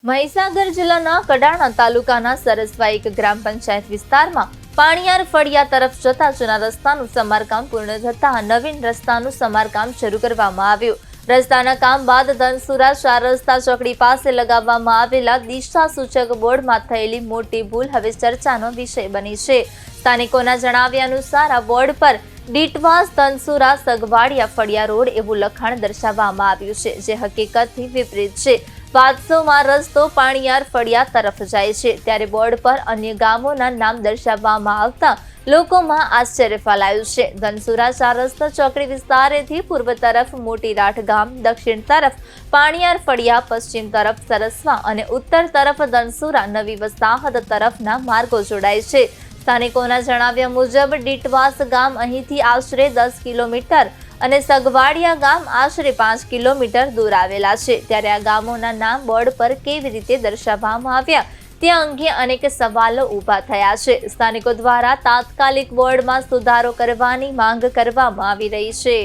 મહીસાગર જિલ્લાના કડાણા તાલુકાના સરસવા ગ્રામ પંચાયત વિસ્તારમાં પાણીયાર ફળિયા તરફ જતા જૂના રસ્તાનું સમારકામ પૂર્ણ થતા નવીન રસ્તાનું સમારકામ શરૂ કરવામાં આવ્યું। રસ્તાના કામ બાદ ધનસુરા 4 રસ્તા ચોકડી પાસે લગાવવામાં આવેલા દિશા સૂચક બોર્ડમાં થયેલી મોટી ભૂલ હવે ચર્ચાનો વિષય બની છે। સ્થાનિકોના જણાવ્યા અનુસાર આ બોર્ડ પર ડીટવાસ ધનસુરા સગવાડિયા ફળિયા રોડ એવું લખાણ દર્શાવવામાં આવ્યું છે, જે હકીકતથી વિપરીત છે। વાત્સોમાં રસ્તો પાણીયાર ફળિયા તરફ જાય છે, ત્યારે બોર્ડ પર અન્ય ગામોના નામ દર્શાવવામાં આવતા લોકોમાં આશ્ચર્ય ફેલાયું છે। ધનસુરા 4 રસ્તા ચોકડી વિસ્તારેથી પૂર્વ તરફ મોટી રાઠ ગામ, દક્ષિણ તરફ પાણીયાર ફળિયા, પશ્ચિમ તરફ સરસવા અને ઉત્તર તરફ ધનસુરા નવી વસાહત તરફના માર્ગો જોડાય છે। સ્થાનિકોના જણાવ્યા મુજબ ડીટવાસ ગામ અહીંથી આશરે 10 કિલોમીટર અને સગવાડિયા ગામ આશરે 5 કિલોમીટર દૂર આવેલા છે, ત્યારે આ ગામોના નામ બોર્ડ પર કેવી રીતે દર્શાવવામાં આવ્યા તે અંગે અનેક સવાલો ઊભા થયા છે। સ્થાનિકો દ્વારા તાત્કાલિક બોર્ડમાં સુધારો કરવાની માંગ કરવામાં આવી રહી છે।